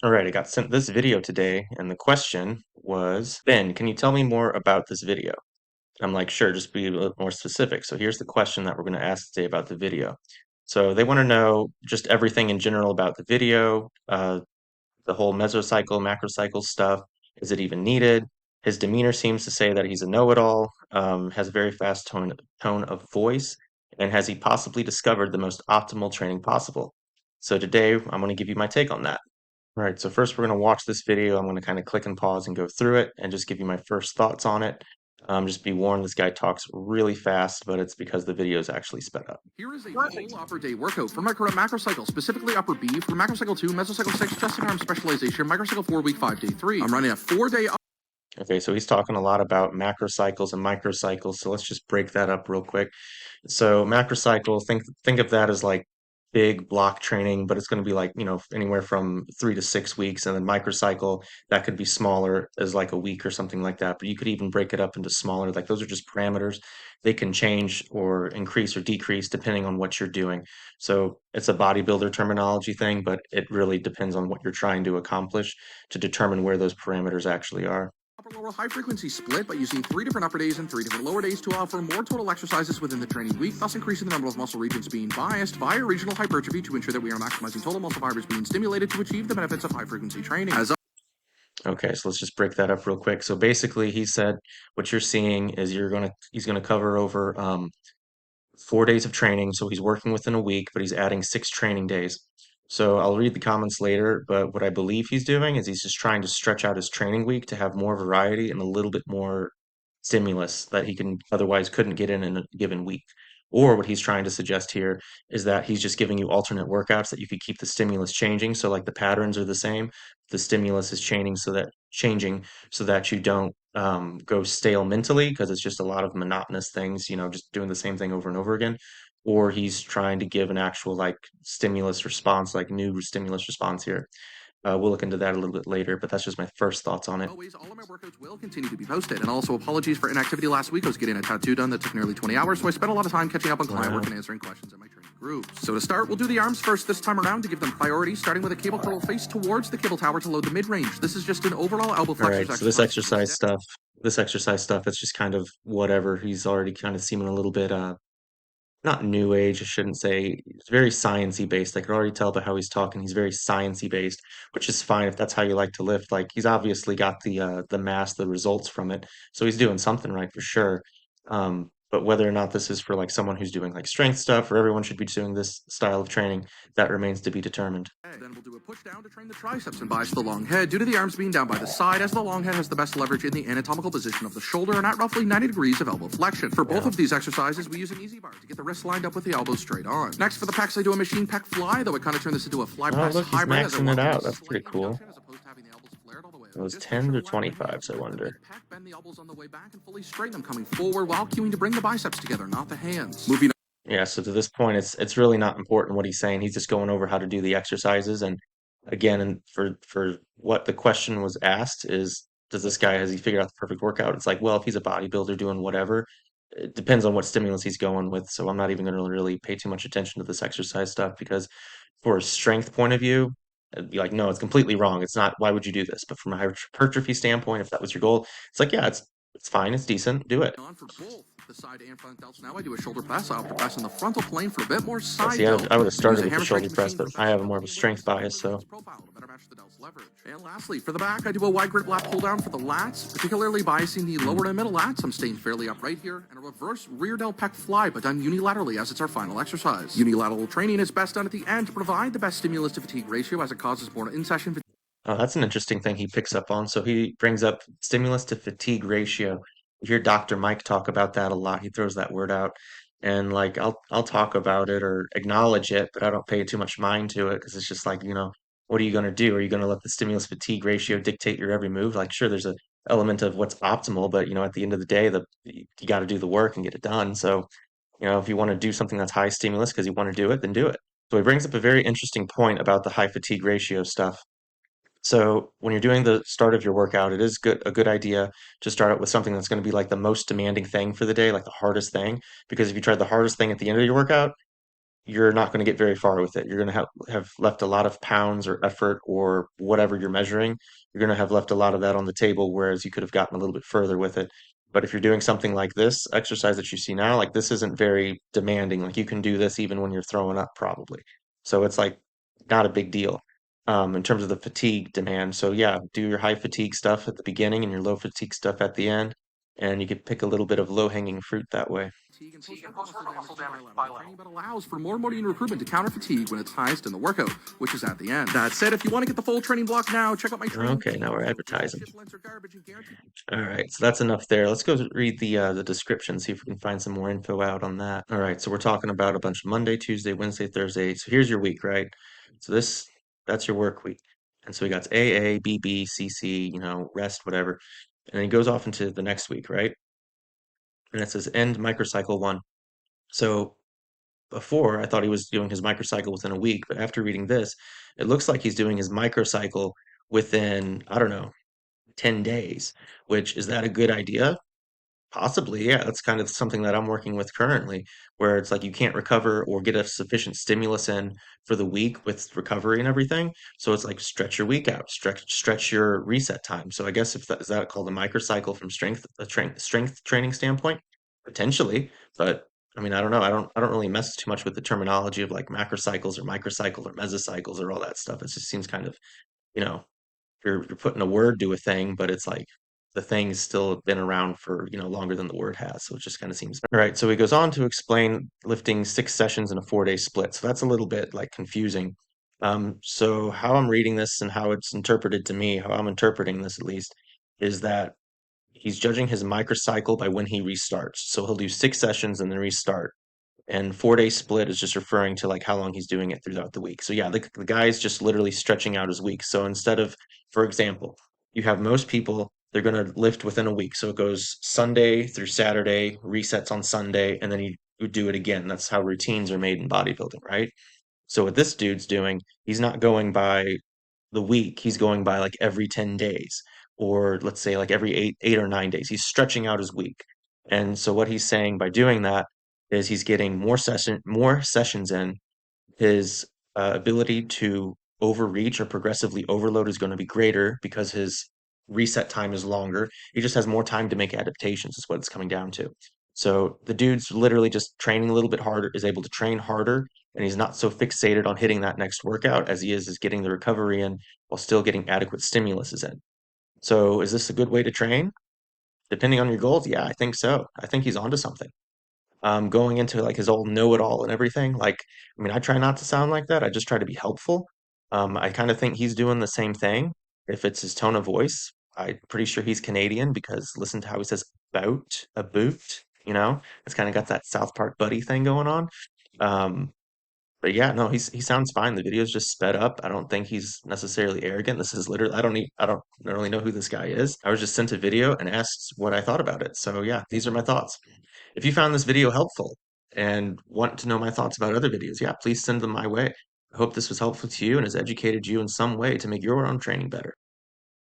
All right, I got sent this video today, and the question was, Ben, can you tell me more about this video? I'm like, sure, just be a little more specific. So here's the question that we're going to ask today about the video. So they want to know just everything in general about the video, the whole mesocycle, macrocycle stuff. Is it even needed? His demeanor seems to say that he's a know-it-all, has a very fast tone of voice, and has he possibly discovered the most optimal training possible? So today I'm going to give you my take on that. All right, so first we're going to watch this video. I'm going to kind of click and pause and go through it and just give you my first thoughts on it. Just be warned, this guy talks really fast, but it's because the video is actually sped up. Here is a Perfect. full upper day workout for macrocycle, specifically upper B, for macrocycle 2, mesocycle 6, chest and arm specialization, microcycle 4, week 5, day 3. I'm running a 4-day. Okay, so he's talking a lot about macrocycles and microcycles, so let's just break that up real quick. So macrocycle, think of that as like big block training, but it's going to be like, anywhere from 3 to 6 weeks. And then microcycle, that could be smaller as like a week or something like that. But you could even break it up into smaller, like those are just parameters. They can change or increase or decrease depending on what you're doing. So it's a bodybuilder terminology thing, but it really depends on what you're trying to accomplish to determine where those parameters actually are. Upper lower high frequency split by using 3 different upper days and 3 different lower days to allow for more total exercises within the training week, thus increasing the number of muscle regions being biased via regional hypertrophy to ensure that we are maximizing total muscle fibers being stimulated to achieve the benefits of high frequency training. Okay, so let's just break that up real quick. So basically, he said what you're seeing is he's gonna cover over 4 days of training. So he's working within a week, but he's adding 6 training days. So I'll read the comments later, but what I believe he's doing is he's just trying to stretch out his training week to have more variety and a little bit more stimulus that he can otherwise couldn't get in a given week. Or what he's trying to suggest here is that he's just giving you alternate workouts that you could keep the stimulus changing. So like the patterns are the same, the stimulus is changing so that you don't go stale mentally because it's just a lot of monotonous things, just doing the same thing over and over again. Or he's trying to give an actual like stimulus response, like new stimulus response here. We'll look into that a little bit later, but that's just my first thoughts on it. Always, all of my workouts will continue to be posted. And also, apologies for inactivity last week. I was getting a tattoo done that took nearly 20 hours, so I spent a lot of time catching up on client work and answering questions in my training groups. So to start, we'll do the arms first this time around to give them priority, starting with a cable curl face towards the cable tower to load the mid-range. This is just an overall elbow All flexors right, so this exercise stuff, it's just kind of whatever. He's already kind of seeming a little bit not new age, I shouldn't say. It's very sciencey based. I could already tell by how he's talking. He's very sciencey based, which is fine if that's how you like to lift. Like he's obviously got the mass, the results from it, so he's doing something right for sure. But whether or not this is for like someone who's doing like strength stuff, or everyone should be doing this style of training, that remains to be determined. Then we'll do a push down to train the triceps and bias the long head due to the arms being down by the side, as the long head has the best leverage in the anatomical position of the shoulder and at roughly 90 degrees of elbow flexion. For both of these exercises, we use an easy bar to get the wrists lined up with the elbows straight on. Next, for the pecs, I do a machine pec fly, though I kind of turn this into a fly Oh, press look, he's hybrid. maxing it out. That's pretty cool. It was 10 or 25s, I wonder. Bend the elbows on the way back and fully straighten them coming forward while cueing to bring the biceps together, not the hands. Moving Yeah, so to this point, it's really not important what he's saying. He's just going over how to do the exercises. And again, and for what the question was asked is, does this guy has he figured out the perfect workout? It's like, well, if he's a bodybuilder doing whatever, it depends on what stimulus he's going with. So I'm not even going to really pay too much attention to this exercise stuff because for a strength point of view, it'd be like, no, it's completely wrong. It's not. Why would you do this? But from a hypertrophy standpoint, if that was your goal, it's like, yeah, it's fine, it's decent, do it. on for both the side and front delts. Now I do a shoulder press. I option press in the frontal plane for a bit more Yeah, side see, delt. I would have And use started a with the hammer shoulder strength press, machine but for I have best more of a strength bias, so. profile to better match the delt's leverage. And lastly, for the back, I do a wide grip lat pull down for the lats, particularly biasing the lower and middle lats. I'm staying fairly upright here, and a reverse rear delt pec fly, but done unilaterally as it's our final exercise. Unilateral training is best done at the end to provide the best stimulus to fatigue ratio, as it causes more in-session. Oh, that's an interesting thing he picks up on. So he brings up stimulus to fatigue ratio. You hear Dr. Mike talk about that a lot. He throws that word out. And like I'll talk about it or acknowledge it, but I don't pay too much mind to it because it's just like, what are you going to do? Are you going to let the stimulus fatigue ratio dictate your every move? Like sure, there's a element of what's optimal, but at the end of the day, you got to do the work and get it done. So, if you want to do something that's high stimulus because you want to do it, then do it. So he brings up a very interesting point about the high fatigue ratio stuff. So when you're doing the start of your workout, it is a good idea to start out with something that's going to be like the most demanding thing for the day, like the hardest thing. Because if you try the hardest thing at the end of your workout, you're not going to get very far with it. You're going to have left a lot of pounds or effort or whatever you're measuring. You're going to have left a lot of that on the table, whereas you could have gotten a little bit further with it. But if you're doing something like this exercise that you see now, like this isn't very demanding. Like you can do this even when you're throwing up, probably. So it's like not a big deal in terms of the fatigue demand. So yeah, do your high fatigue stuff at the beginning and your low fatigue stuff at the end, and you could pick a little bit of low hanging fruit that way. Fatigue and post-workout muscle damage bilateral training, but allows for more motivating recruitment to counter fatigue when it's highest in the workout, which is at the end. That said, if you want to get the full training block now, check out my training. Okay, now we're advertising. Garbage and guaranteed. All right, so that's enough there. Let's go read the description, see if we can find some more info out on that. All right, so we're talking about a bunch of Monday, Tuesday, Wednesday, Thursday. So here's your week, right? So that's your work week. And so we got AA, BB, CC, rest, whatever. And then he goes off into the next week, right? And it says end microcycle 1. So before I thought he was doing his microcycle within a week, but after reading this, it looks like he's doing his microcycle within, I don't know, 10 days, which is that a good idea? Possibly, yeah. That's kind of something that I'm working with currently, where it's like you can't recover or get a sufficient stimulus in for the week with recovery and everything. So it's like stretch your week out, stretch your reset time. So I guess if that is that called a microcycle from strength training standpoint? Potentially, but I mean, I don't know. I don't really mess too much with the terminology of like macrocycles or microcycle or mesocycles or all that stuff. It just seems kind of, you know, you're putting a word to a thing, but it's like the thing's still been around for, longer than the word has. So it just kind of seems all right. So he goes on to explain lifting 6 sessions in a 4-day split. So that's a little bit like confusing. So how I'm reading this and how it's interpreted to me, how I'm interpreting this at least, is that he's judging his microcycle by when he restarts. So he'll do 6 sessions and then restart. And 4-day split is just referring to like how long he's doing it throughout the week. So yeah, the guy's just literally stretching out his week. So instead of, for example, you have most people, they're going to lift within a week. So it goes Sunday through Saturday, resets on Sunday, and then you would do it again. That's how routines are made in bodybuilding, right? So what this dude's doing, he's not going by the week. He's going by like every 10 days, or let's say like every 8 or 9 days. He's stretching out his week. And so what he's saying by doing that is he's getting more sessions in. His ability to overreach or progressively overload is going to be greater because his reset time is longer. He just has more time to make adaptations, is what it's coming down to. So the dude's literally just training a little bit harder, is able to train harder, and he's not so fixated on hitting that next workout as he is getting the recovery in while still getting adequate stimuluses in. So is this a good way to train? Depending on your goals, yeah, I think so. I think he's onto something. Going into like his old know-it-all and everything. Like, I mean, I try not to sound like that. I just try to be helpful. I kind of think he's doing the same thing. If it's his tone of voice, I'm pretty sure he's Canadian because listen to how he says a boot, it's kind of got that South Park buddy thing going on. Um, but yeah, no, he sounds fine. The video's just sped up. I don't think he's necessarily arrogant. This is literally I don't really know who this guy is. I was just sent a video and asked what I thought about it. So yeah, these are my thoughts. If you found this video helpful and want to know my thoughts about other videos, yeah, please send them my way. I hope this was helpful to you and has educated you in some way to make your own training better.